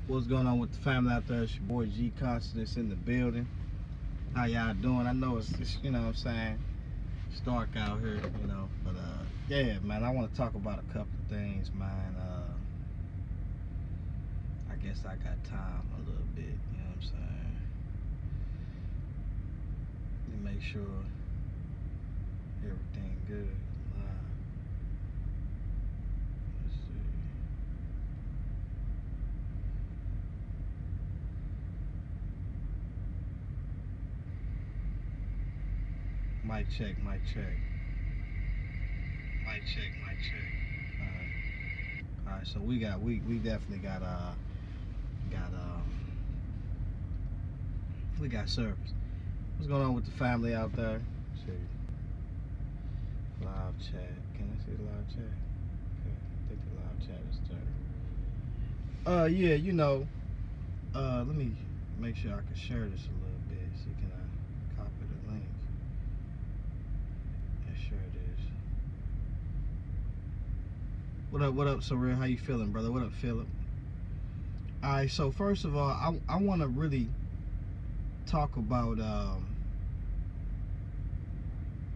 What's going on with the family out there? It's your boy G Conscious in the building. How y'all doing? I know it's you know what I'm saying, it's dark out here, but yeah, man, I want to talk about a couple of things, man. I guess I got time a little bit, you know what I'm saying? Let me make sure everything good. Let's see. Mic check, mic check. Mic check, mic check. Alright, so we definitely got we got service. What's going on with the family out there? Let's see. Live chat. Can I see the live chat? Okay, I think the live chat is there. Yeah, let me make sure I can share this a little bit. So can I copy the link and share this? What up, Surreal? How you feeling, brother? What up, Philip? Alright, so first of all, I want to really talk about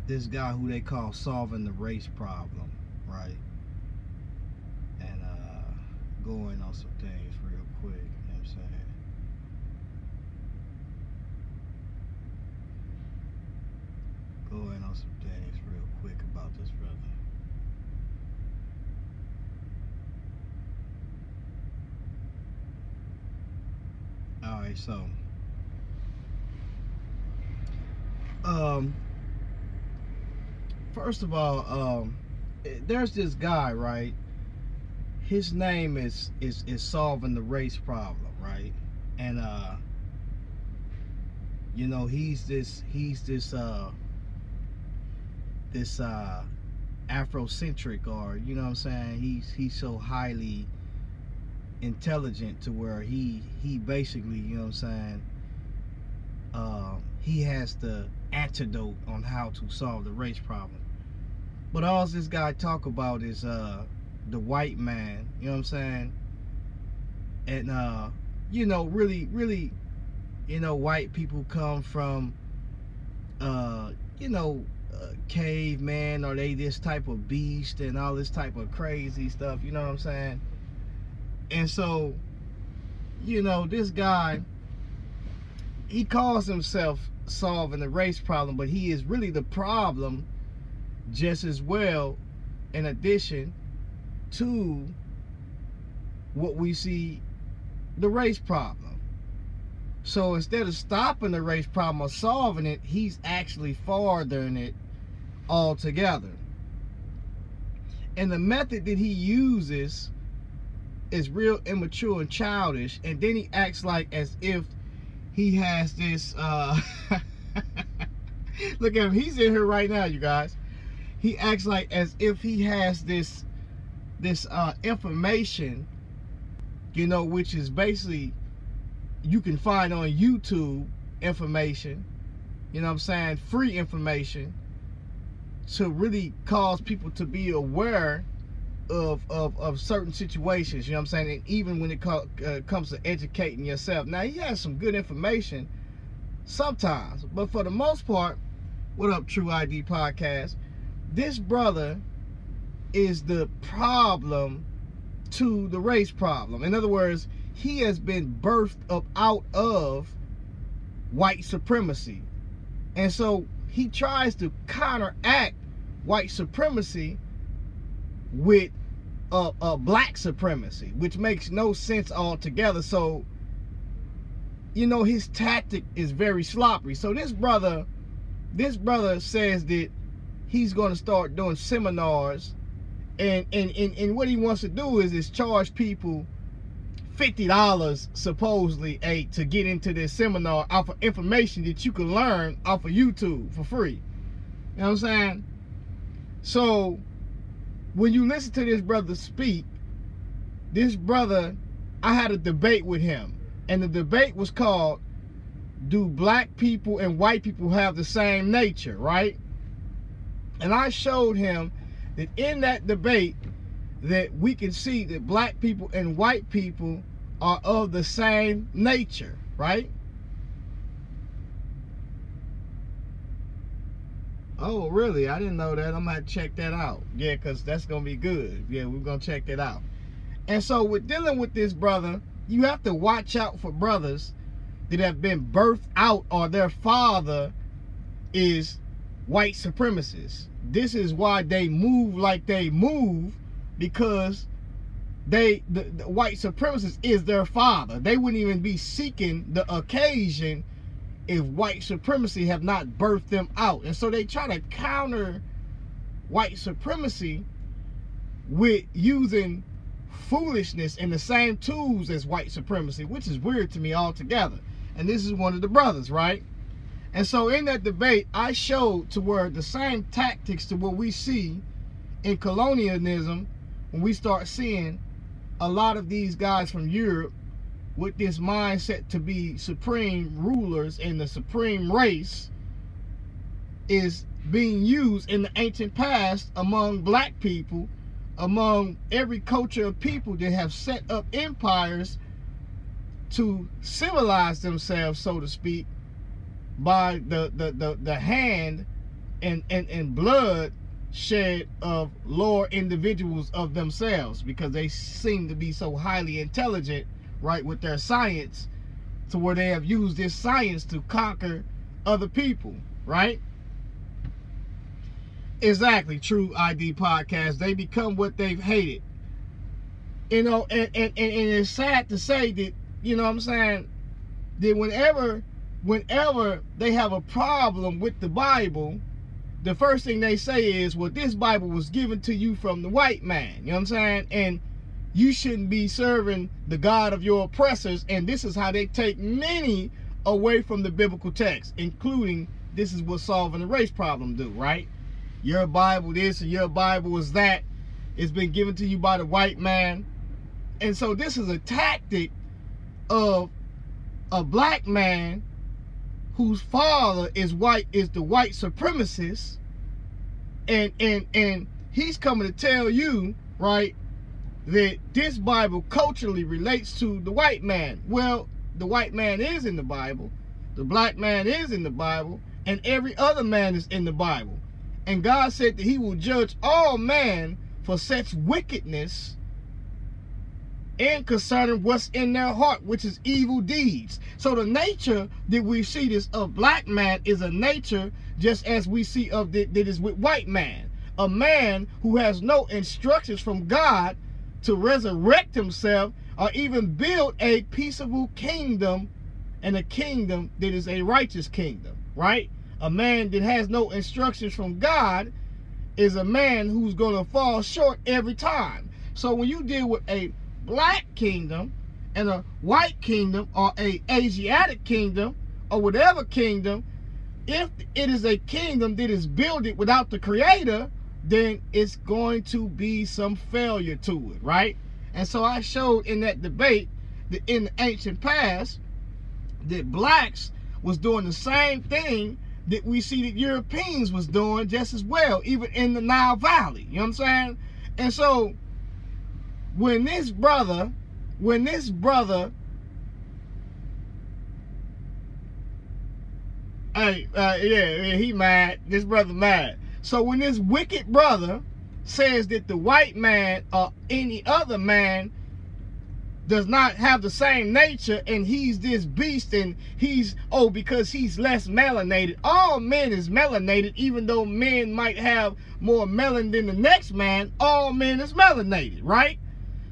this guy who they call solving the race problem, right? And going on some things real quick, you know what I'm saying? Going on some things real quick about this brother. Alright, so first of all, there's this guy, right? His name is solving the race problem, right? And he's this Afrocentric, or you know what I'm saying, he's so highly intelligent to where he basically, you know what I'm saying, he has the antidote on how to solve the race problem. But all this guy talk about is the white man, you know what I'm saying? And really, white people come from caveman, or they this type of beast and all this type of crazy stuff, you know what I'm saying? And so, this guy, he calls himself solving the race problem, but he is really the problem just as well, in addition to what we see the race problem. So instead of stopping the race problem or solving it, he's actually furthering it altogether. And the method that he uses is real immature and childish, and then he acts like as if he has this look at him, he's in here right now, you guys. He acts like as if he has this information, which is basically you can find on YouTube information, you know what I'm saying, free information, to really cause people to be aware of certain situations, you know what I'm saying, and even when it comes to educating yourself. Now, he has some good information sometimes, but for the most part, what up, True ID Podcast, this brother is the problem to the race problem. In other words, he has been birthed up out of white supremacy, and so he tries to counteract white supremacy with black supremacy, which makes no sense altogether. So, his tactic is very sloppy. So this brother says that he's going to start doing seminars, and what he wants to do is charge people $50 supposedly to get into this seminar off of information that you can learn off of YouTube for free. You know what I'm saying? So when you listen to this brother speak, I had a debate with him, and the debate was called, do black people and white people have the same nature, right? And I showed him that in that debate that we can see that black people and white people are of the same nature, right? Oh, really? I didn't know that. I'm going to check that out. Yeah, because that's going to be good. Yeah, we're going to check that out. And so with dealing with this brother, you have to watch out for brothers that have been birthed out or their father is white supremacists. This is why they move like they move, because the white supremacist is their father. They wouldn't even be seeking the occasion if white supremacy have not birthed them out. And so they try to counter white supremacy with using foolishness and the same tools as white supremacy, which is weird to me altogether. And this is one of the brothers, right? And so in that debate, I showed to where the same tactics to what we see in colonialism, when we start seeing a lot of these guys from Europe with this mindset to be supreme rulers and the supreme race, is being used in the ancient past among black people, among every culture of people that have set up empires to civilize themselves, so to speak, by the hand and blood shed of lower individuals of themselves, because they seem to be so highly intelligent, right, with their science, to where they have used this science to conquer other people, right? Exactly, True ID Podcast. They become what they've hated. You know, and it's sad to say that, you know what I'm saying, that whenever they have a problem with the Bible, the first thing they say is, well, this Bible was given to you from the white man. You know what I'm saying? And you shouldn't be serving the God of your oppressors. And this is how they take many away from the biblical text, including, this is what solving the race problem do, right? Your Bible this and your Bible is that. It's been given to you by the white man. And so this is a tactic of a black man whose father is white, is the white supremacist, and he's coming to tell you, right, that this Bible culturally relates to the white man. Well, the white man is in the Bible, the black man is in the Bible, and every other man is in the Bible. And God said that he will judge all man for such wickedness and concerning what's in their heart, which is evil deeds. So the nature that we see this of black man is a nature just as we see of that is with white man. A man who has no instructions from God to resurrect himself or even build a peaceable kingdom, and a kingdom that is a righteous kingdom, right? A man that has no instructions from God is a man who's going to fall short every time. So when you deal with a black kingdom and a white kingdom or a Asiatic kingdom or whatever kingdom, if it is a kingdom that is built without the creator, then it's going to be some failure to it, right? And so I showed in that debate that in the ancient past that blacks was doing the same thing that we see that Europeans was doing just as well, even in the Nile Valley. You know what I'm saying? And so when this brother, hey, he mad. This brother mad. So when this wicked brother says that the white man or any other man does not have the same nature, and he's this beast, and he's, oh, because he's less melanated. All men is melanated, even though men might have more melanin than the next man. All men is melanated, right?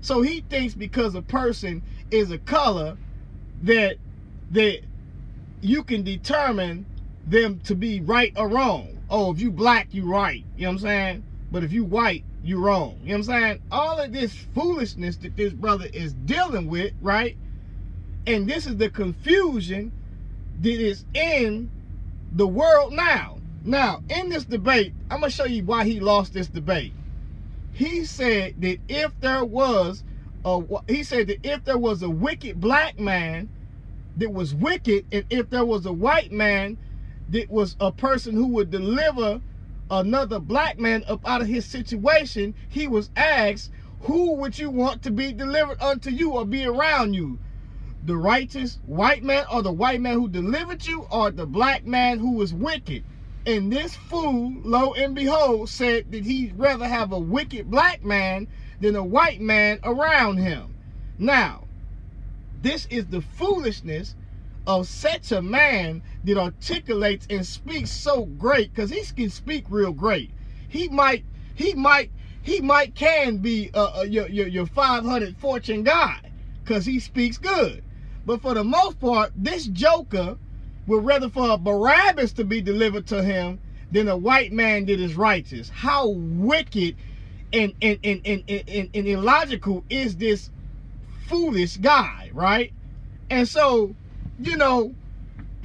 So he thinks because a person is a color that you can determine them to be right or wrong. Oh, if you black, you right. You know what I'm saying? But if you white, you wrong. You know what I'm saying? All of this foolishness that this brother is dealing with, right? And this is the confusion that is in the world now. Now, in this debate, I'm going to show you why he lost this debate. He said that if there was a wicked black man that was wicked, and if there was a white man that was a person who would deliver another black man up out of his situation, he was asked, who would you want to be delivered unto you or be around you? The righteous white man, or the white man who delivered you, or the black man who was wicked? And this fool, lo and behold, said that he'd rather have a wicked black man than a white man around him. Now, this is the foolishness of such a man that articulates and speaks so great, because he can speak real great. He might can be your 500 fortune guy, because he speaks good. But for the most part, this joker would rather for a Barabbas to be delivered to him than a white man that is righteous. How wicked and illogical is this foolish guy, right? And so, you know,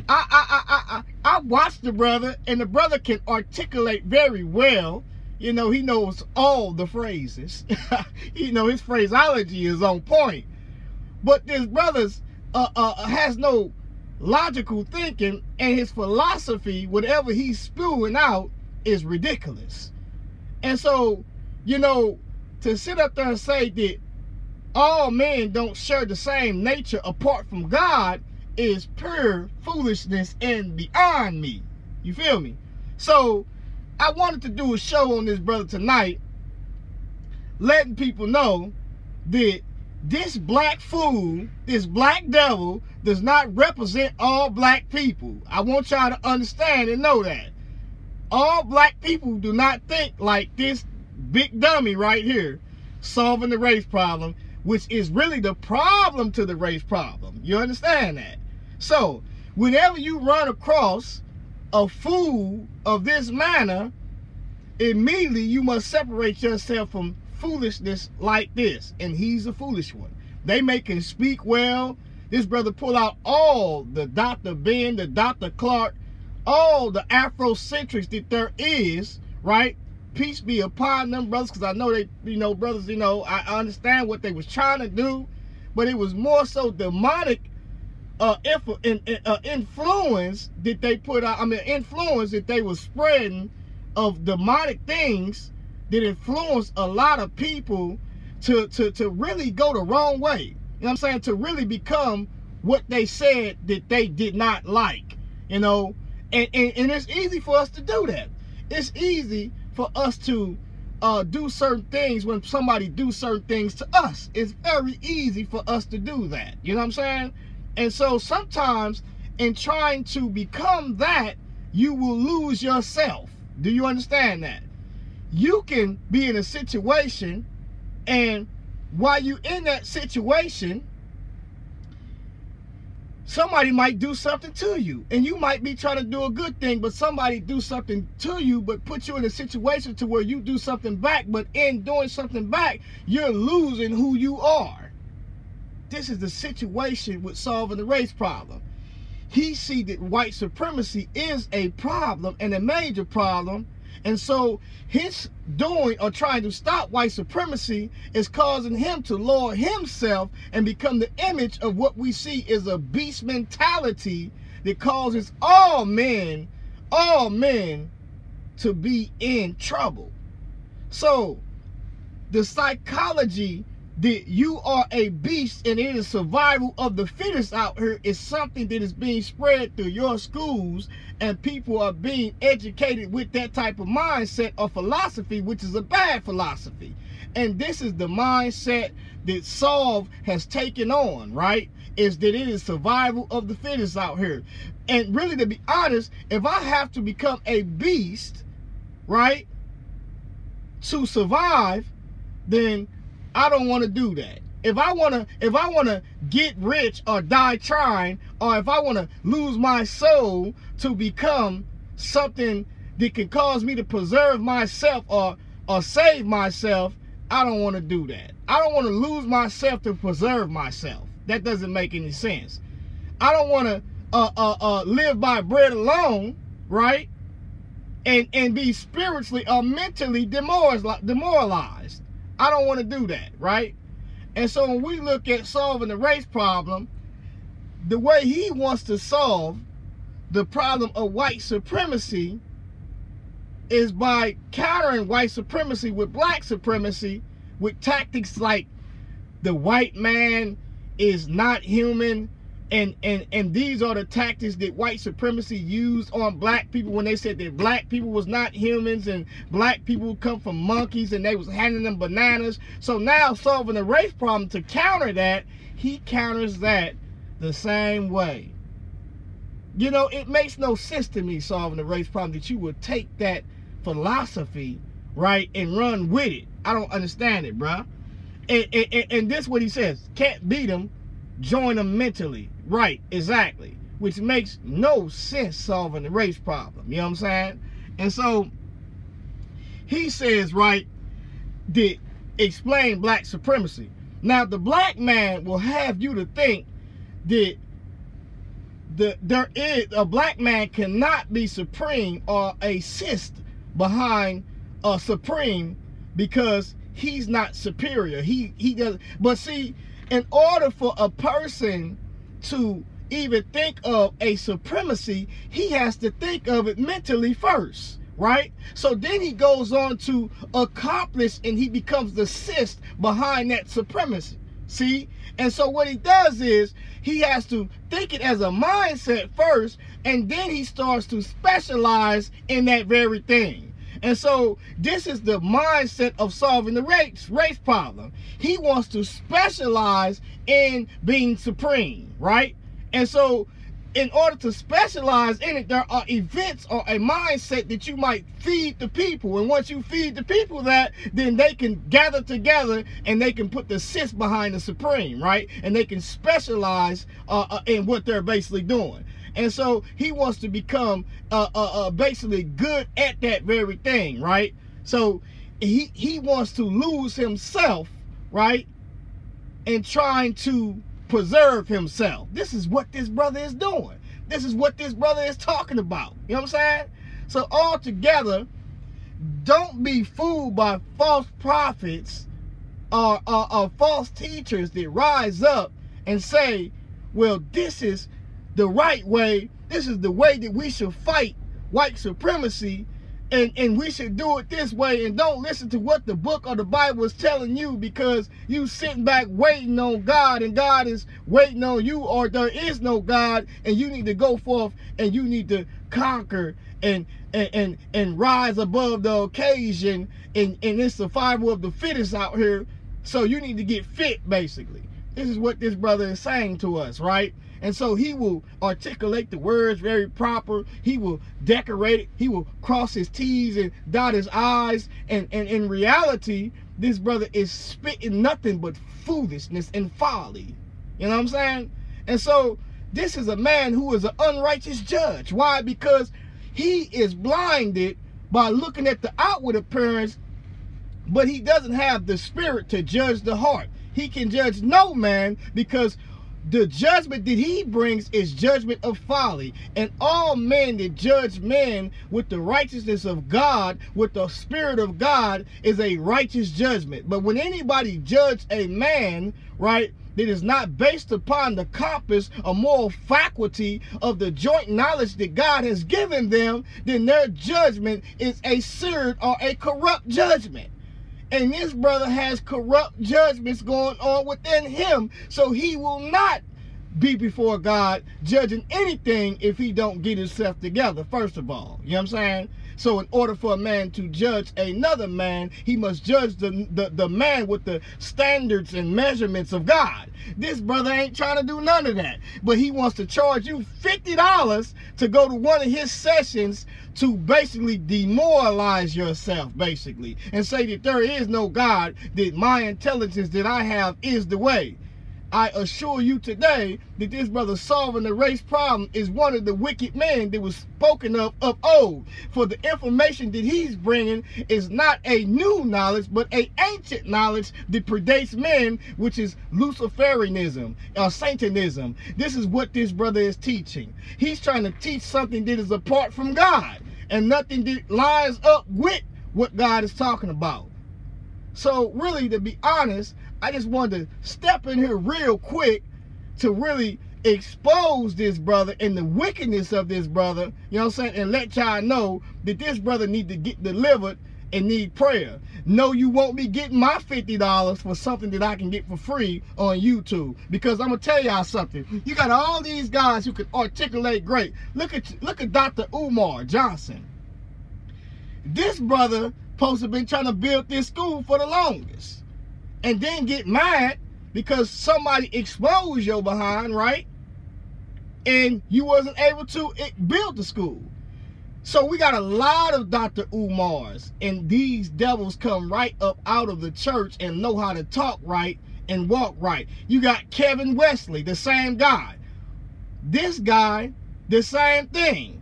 I watched the brother, and the brother can articulate very well. You know, he knows all the phrases. You know, his phraseology is on point. But this brother's has no logical thinking, and his philosophy, whatever he's spewing out, is ridiculous. And so, you know, to sit up there and say that all men don't share the same nature apart from God is pure foolishness and beyond me. You feel me? So I wanted to do a show on this brother tonight, letting people know that this black fool, this black devil, does not represent all black people. I want y'all to understand and know that. All black people do not think like this big dummy right here, solving the race problem, which is really the problem to the race problem. You understand that? So, whenever you run across a fool of this manner, immediately you must separate yourself from foolishness like this. And he's a foolish one. They make him speak well. This brother pull out all the Dr. Ben, the Dr. Clark, all the Afrocentrics that there is, right? Peace be upon them, brothers, because I know they, you know, brothers, you know, I understand what they was trying to do, but it was more so demonic influence that they put out. I mean, influence that they was spreading of demonic things that influenced a lot of people to really go the wrong way. You know what I'm saying? To really become what they said that they did not like, you know? And it's easy for us to do that. It's easy for us to do certain things when somebody do certain things to us. It's very easy for us to do that. You know what I'm saying? And so sometimes in trying to become that, you will lose yourself. Do you understand that? You can be in a situation, and while you're in that situation, somebody might do something to you, and you might be trying to do a good thing, but somebody do something to you, but put you in a situation to where you do something back, but in doing something back, you're losing who you are. This is the situation with solving the race problem. He see that white supremacy is a problem, and a major problem, and so his doing or trying to stop white supremacy is causing him to lower himself and become the image of what we see is a beast mentality that causes all men to be in trouble. So the psychology that you are a beast and it is survival of the fittest out here is something that is being spread through your schools, and people are being educated with that type of mindset or philosophy, which is a bad philosophy. And this is the mindset that Solve has taken on, right? Is that it is survival of the fittest out here. And really, to be honest, if I have to become a beast, right, to survive, then I don't want to do that. If I wanna get rich or die trying, or if I want to lose my soul to become something that can cause me to preserve myself or save myself, I don't want to do that. I don't want to lose myself to preserve myself. That doesn't make any sense. I don't want to live by bread alone, right? And be spiritually or mentally demoralized. I don't want to do that, right? And so when we look at solving the race problem, the way he wants to solve the problem of white supremacy is by countering white supremacy with black supremacy, with tactics like the white man is not human, and these are the tactics that white supremacy used on black people when they said that black people was not humans and black people come from monkeys and they was handing them bananas. So now solving the race problem, to counter that, he counters that the same way. You know, it makes no sense to me, solving the race problem, that you would take that philosophy, right, and run with it. I don't understand it, bruh. And this is what he says: can't beat them, join them mentally. Right, exactly. Which makes no sense, solving the race problem. You know what I'm saying? And so he says, right, that explain black supremacy. Now, the black man will have you to think that there is a black man cannot be supreme or assist behind a supreme because he's not superior. He doesn't. But see, in order for a person to even think of a supremacy, he has to think of it mentally first, right? So then he goes on to accomplish, and he becomes the assist behind that supremacy. See? And so what he does is he has to think it as a mindset first, and then he starts to specialize in that very thing. And so this is the mindset of solving the race problem. He wants to specialize in being supreme, right? And so in order to specialize in it, there are events or a mindset that you might feed the people. And once you feed the people that, then they can gather together and they can put the assist behind the supreme, right? And they can specialize in what they're basically doing. And so he wants to become basically good at that very thing, right? So he wants to lose himself, right? And trying to preserve himself. This is what this brother is doing. This is what this brother is talking about. You know what I'm saying? So altogether, don't be fooled by false prophets or false teachers that rise up and say, well, this is the right way. This is the way that we should fight white supremacy, and we should do it this way, and don't listen to what the book or the Bible is telling you, because you sitting back waiting on God, and God is waiting on you, or there is no God, and you need to go forth and you need to conquer and rise above the occasion, and it's survival of the fittest out here. So you need to get fit, basically. This is what this brother is saying to us, right? And so he will articulate the words very proper. He will decorate it. He will cross his T's and dot his I's. And in reality, this brother is spitting nothing but foolishness and folly. You know what I'm saying? And so this is a man who is an unrighteous judge. Why? Because he is blinded by looking at the outward appearance, but he doesn't have the spirit to judge the heart. He can judge no man, because the judgment that he brings is judgment of folly. And all men that judge men with the righteousness of God, with the spirit of God, is a righteous judgment. But when anybody judge a man, right, that is not based upon the compass or moral faculty of the joint knowledge that God has given them, then their judgment is a seared or a corrupt judgment. And this brother has corrupt judgments going on within him. So he will not be before God judging anything if he don't get himself together, first of all. You know what I'm saying? So in order for a man to judge another man, he must judge the man with the standards and measurements of God. This brother ain't trying to do none of that. But he wants to charge you $50 to go to one of his sessions to basically demoralize yourself, basically, and say that there is no God, that my intelligence that I have is the way. I assure you today that this brother solving the race problem is one of the wicked men that was spoken of old. For the information that he's bringing is not a new knowledge, but a ancient knowledge that predates men, which is Luciferianism or Satanism. This is what this brother is teaching. He's trying to teach something that is apart from God, and nothing that lines up with what God is talking about. So really, to be honest, I just wanted to step in here real quick to really expose this brother and the wickedness of this brother, you know what I'm saying, and let y'all know that this brother need to get delivered and need prayer. No, you won't be getting my $50 for something that I can get for free on YouTube. Because I'm gonna tell y'all something. You got all these guys who can articulate great. Look at Dr. Umar Johnson. This brother supposed to have been trying to build this school for the longest, and then get mad because somebody exposed your behind, right? And you wasn't able to build the school. So we got a lot of Dr. Umars, and these devils come right up out of the church and know how to talk right and walk right. You got Kevin Wesley, the same guy. This guy, the same thing.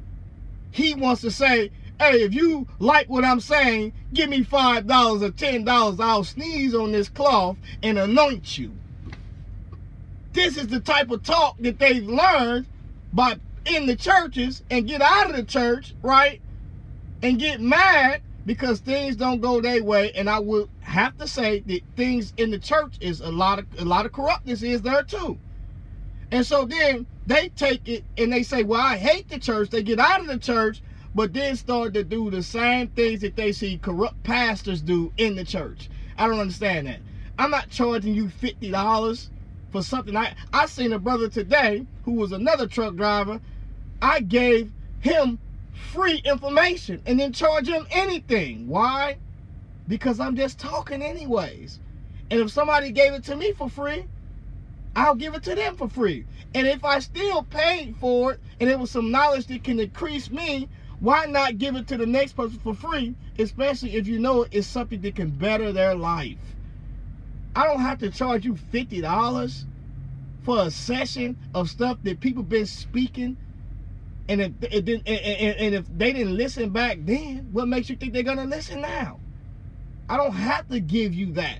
He wants to say, hey, if you like what I'm saying, give me $5 or $10. I'll sneeze on this cloth and anoint you. This is the type of talk that they've learned by in the churches, and get out of the church, right? And get mad because things don't go their way. And I would have to say that things in the church is a lot of corruptness is there too. And so then they take it and they say, well, I hate the church. They get out of the church, but then start to do the same things that they see corrupt pastors do in the church. I don't understand that. I'm not charging you $50 for something. I seen a brother today who was another truck driver. I gave him free information and then charge him anything. Why? Because I'm just talking anyways. And if somebody gave it to me for free, I'll give it to them for free. And if I still paid for it and it was some knowledge that can increase me, why not give it to the next person for free, especially if you know it's something that can better their life? I don't have to charge you $50 for a session of stuff that people been speaking. And if they didn't listen back then, what makes you think they're going to listen now? I don't have to give you that.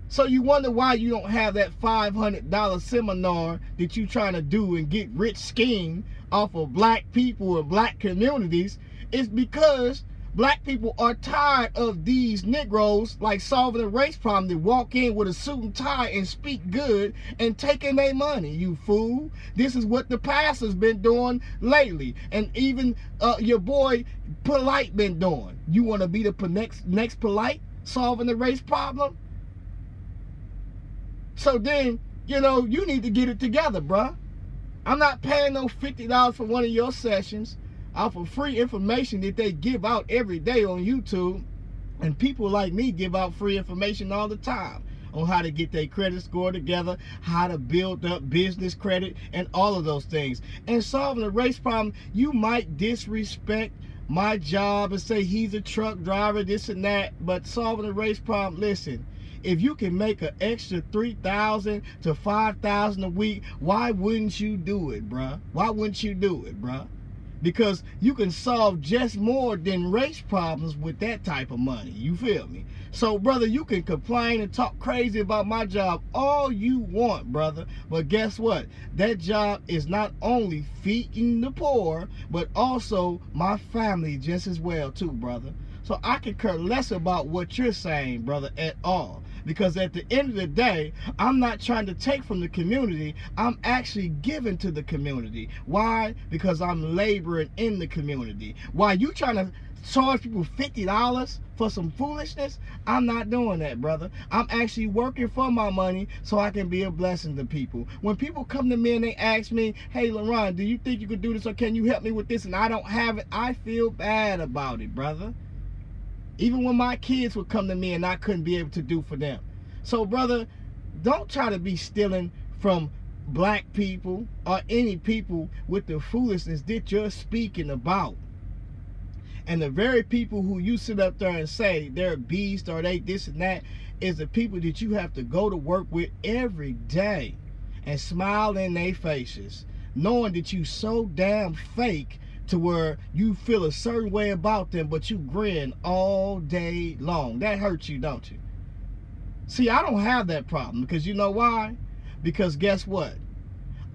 So you wonder why you don't have that $500 seminar that you're trying to do and get rich scheme off of black people and black communities. It's because black people are tired of these Negroes like solving a race problem that walk in with a suit and tie and speak good and taking their money, you fool. This is what the pastor's been doing lately. And even your boy Polite been doing. You want to be the next Polite solving the race problem? So then, you know, you need to get it together, bruh. I'm not paying no $50 for one of your sessions off of free information that they give out every day on YouTube. And people like me give out free information all the time on how to get their credit score together, how to build up business credit, and all of those things. And solving a race problem, you might disrespect my job and say he's a truck driver, this and that, but solving a race problem, listen, if you can make an extra $3,000 to $5,000 a week, why wouldn't you do it, bruh? Why wouldn't you do it, bruh? Because you can solve just more than race problems with that type of money. You feel me? So, brother, you can complain and talk crazy about my job all you want, brother. But guess what? That job is not only feeding the poor, but also my family just as well, too, brother. So I can care less about what you're saying, brother, at all. Because at the end of the day, I'm not trying to take from the community. I'm actually giving to the community. Why? Because I'm laboring in the community. Why you trying to charge people $50 for some foolishness? I'm not doing that, brother. I'm actually working for my money so I can be a blessing to people. When people come to me and they ask me, hey, LaRon, do you think you could do this, or can you help me with this? And I don't have it, I feel bad about it, brother. Even when my kids would come to me and I couldn't be able to do for them. So, brother, don't try to be stealing from black people or any people with the foolishness that you're speaking about. And the very people who you sit up there and say they're beasts or they this and that is the people that you have to go to work with every day and smile in their faces, knowing that you so damn fake to where you feel a certain way about them, but you grin all day long. That hurts you, don't you? See, I don't have that problem, because you know why? Because guess what?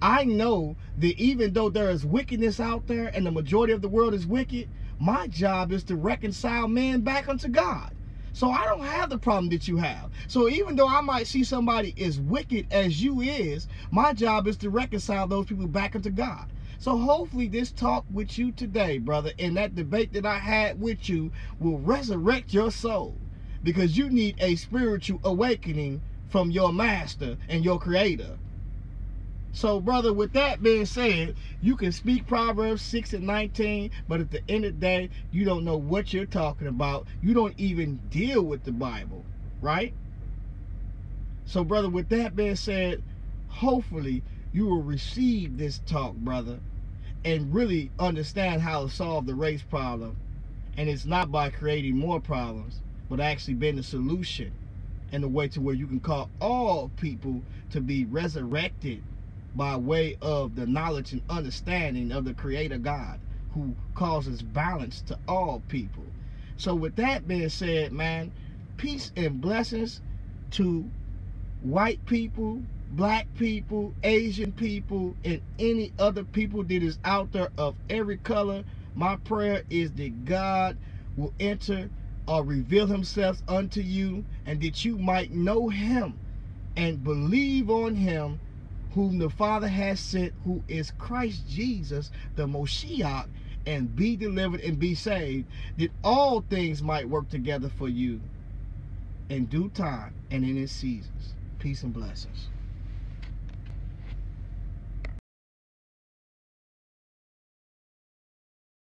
I know that even though there is wickedness out there and the majority of the world is wicked, my job is to reconcile men back unto God. So I don't have the problem that you have. So even though I might see somebody as wicked as you is, my job is to reconcile those people back unto God. So hopefully this talk with you today, brother, and that debate that I had with you will resurrect your soul, because you need a spiritual awakening from your master and your creator. So, brother, with that being said, you can speak Proverbs 6 and 19, but at the end of the day, you don't know what you're talking about. You don't even deal with the Bible, right? So, brother, with that being said, hopefully you will receive this talk, brother, and really understand how to solve the race problem. And it's not by creating more problems, but actually being the solution, in a way to where you can call all people to be resurrected by way of the knowledge and understanding of the Creator God, who causes balance to all people. So with that being said, man, peace and blessings to white people, black people, Asian people, and any other people that is out there of every color. My prayer is that God will enter or reveal himself unto you, and that you might know him and believe on him whom the Father has sent, who is Christ Jesus, the Moshiach, and be delivered and be saved, that all things might work together for you in due time and in its seasons. Peace and blessings.